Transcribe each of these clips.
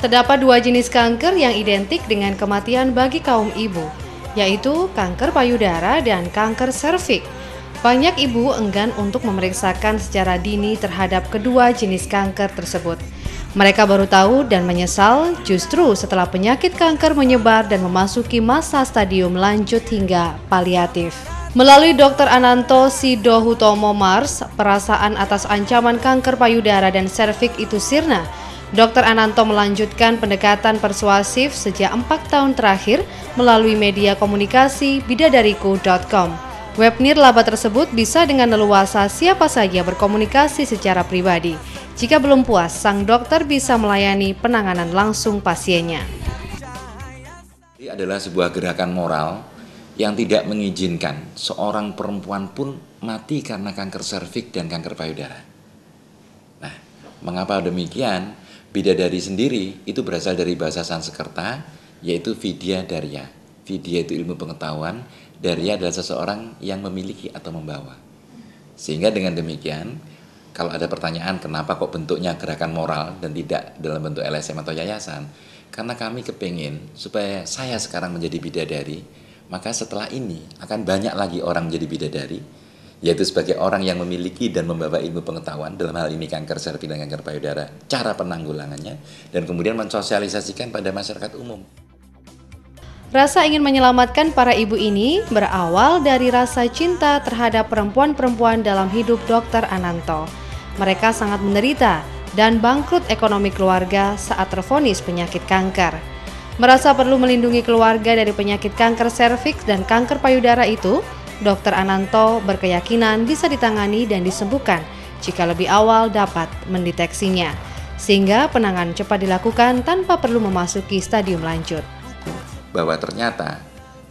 Terdapat dua jenis kanker yang identik dengan kematian bagi kaum ibu, yaitu kanker payudara dan kanker serviks. Banyak ibu enggan untuk memeriksakan secara dini terhadap kedua jenis kanker tersebut. Mereka baru tahu dan menyesal justru setelah penyakit kanker menyebar dan memasuki masa stadium lanjut hingga paliatif. Melalui Dr. Ananto Sidohutomo Mars, perasaan atas ancaman kanker payudara dan serviks itu sirna. Dr. Ananto melanjutkan pendekatan persuasif sejak 4 tahun terakhir melalui media komunikasi bidadariku.com. Web nirlaba tersebut bisa dengan leluasa siapa saja berkomunikasi secara pribadi. Jika belum puas, sang dokter bisa melayani penanganan langsung pasiennya. Ini adalah sebuah gerakan moral yang tidak mengizinkan seorang perempuan pun mati karena kanker serviks dan kanker payudara. Nah, mengapa demikian? Bidadari sendiri itu berasal dari bahasa Sanskerta, yaitu Vidya Darya. Vidya itu ilmu pengetahuan, Darya adalah seseorang yang memiliki atau membawa. Sehingga dengan demikian, kalau ada pertanyaan kenapa kok bentuknya gerakan moral dan tidak dalam bentuk LSM atau yayasan, karena kami kepingin supaya saya sekarang menjadi bidadari, maka setelah ini akan banyak lagi orang menjadi bidadari, yaitu sebagai orang yang memiliki dan membawa ilmu pengetahuan dalam hal ini kanker serviks dan kanker payudara, cara penanggulangannya, dan kemudian mensosialisasikan pada masyarakat umum. Rasa ingin menyelamatkan para ibu ini berawal dari rasa cinta terhadap perempuan-perempuan dalam hidup Dr. Ananto. Mereka sangat menderita dan bangkrut ekonomi keluarga saat tervonis penyakit kanker. Merasa perlu melindungi keluarga dari penyakit kanker serviks dan kanker payudara itu, Dr. Ananto berkeyakinan bisa ditangani dan disembuhkan jika lebih awal dapat mendeteksinya, sehingga penanganan cepat dilakukan tanpa perlu memasuki stadium lanjut. Bahwa ternyata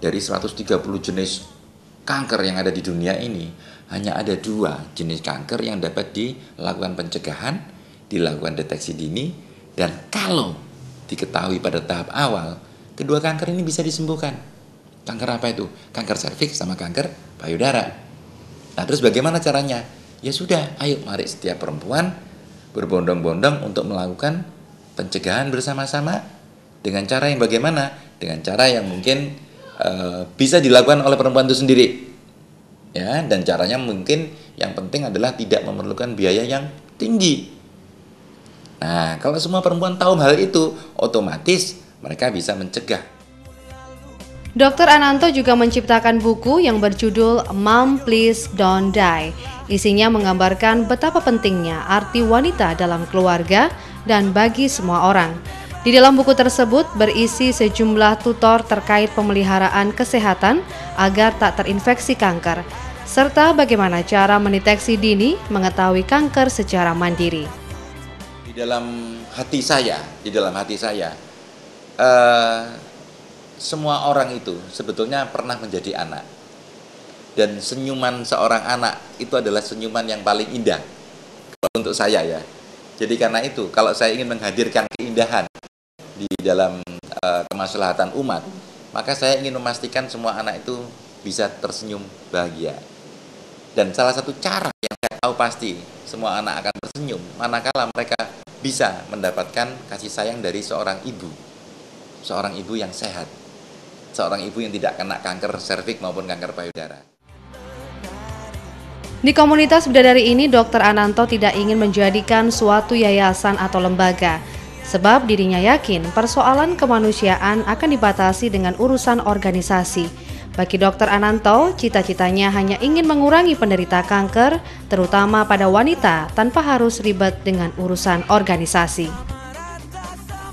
dari 130 jenis kanker yang ada di dunia ini, hanya ada 2 jenis kanker yang dapat dilakukan pencegahan, dilakukan deteksi dini, dan kalau diketahui pada tahap awal, kedua kanker ini bisa disembuhkan. Kanker apa itu? Kanker serviks sama kanker payudara. Nah, terus bagaimana caranya? Ya sudah, ayo mari setiap perempuan berbondong-bondong untuk melakukan pencegahan bersama-sama dengan cara yang bagaimana? Dengan cara yang mungkin bisa dilakukan oleh perempuan itu sendiri. Ya, dan caranya mungkin yang penting adalah tidak memerlukan biaya yang tinggi. Nah, kalau semua perempuan tahu hal itu, otomatis mereka bisa mencegah. Dr. Ananto juga menciptakan buku yang berjudul Mom Please Don't Die. Isinya menggambarkan betapa pentingnya arti wanita dalam keluarga dan bagi semua orang. Di dalam buku tersebut berisi sejumlah tutor terkait pemeliharaan kesehatan agar tak terinfeksi kanker, serta bagaimana cara mendeteksi dini mengetahui kanker secara mandiri. Di dalam hati saya, semua orang itu sebetulnya pernah menjadi anak. Dan senyuman seorang anak itu adalah senyuman yang paling indah untuk saya ya. Jadi karena itu, kalau saya ingin menghadirkan keindahan di dalam kemaslahatan umat, maka saya ingin memastikan semua anak itu bisa tersenyum bahagia. Dan salah satu cara yang saya tahu pasti semua anak akan tersenyum manakala mereka bisa mendapatkan kasih sayang dari seorang ibu yang sehat, seorang ibu yang tidak kena kanker serviks maupun kanker payudara. Di komunitas bidadari ini, Dr. Ananto tidak ingin menjadikan suatu yayasan atau lembaga, sebab dirinya yakin persoalan kemanusiaan akan dibatasi dengan urusan organisasi. Bagi Dr. Ananto, cita-citanya hanya ingin mengurangi penderita kanker, terutama pada wanita, tanpa harus ribet dengan urusan organisasi.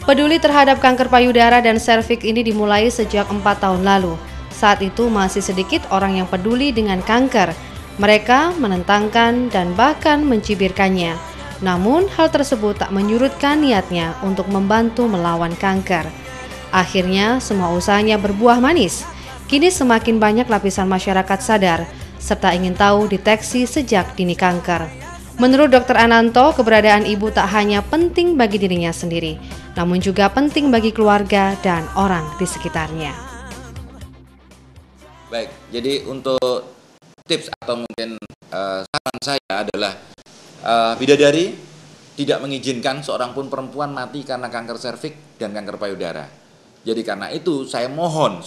Peduli terhadap kanker payudara dan serviks ini dimulai sejak 4 tahun lalu. Saat itu masih sedikit orang yang peduli dengan kanker. Mereka menentangkan dan bahkan mencibirkannya. Namun hal tersebut tak menyurutkan niatnya untuk membantu melawan kanker. Akhirnya semua usahanya berbuah manis. Kini semakin banyak lapisan masyarakat sadar serta ingin tahu deteksi sejak dini kanker. Menurut Dr. Ananto, keberadaan ibu tak hanya penting bagi dirinya sendiri, namun juga penting bagi keluarga dan orang di sekitarnya. Baik, jadi untuk tips atau mungkin saran saya adalah bidadari tidak mengizinkan seorang pun perempuan mati karena kanker serviks dan kanker payudara. Jadi karena itu saya mohon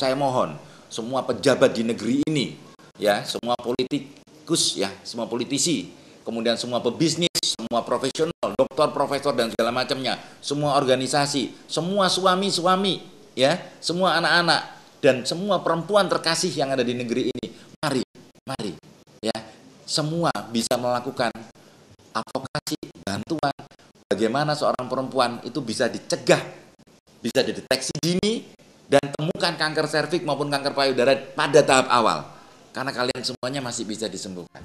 semua pejabat di negeri ini, ya, semua politikus, ya, semua politisi, kemudian semua pebisnis, semua profesional, dokter, profesor dan segala macamnya, semua organisasi, semua suami-suami, ya, semua anak-anak dan semua perempuan terkasih yang ada di negeri ini, mari, ya, semua bisa melakukan advokasi, bantuan, bagaimana seorang perempuan itu bisa dicegah, bisa dideteksi dini, dan temukan kanker serviks maupun kanker payudara pada tahap awal. Karena kalian semuanya masih bisa disembuhkan.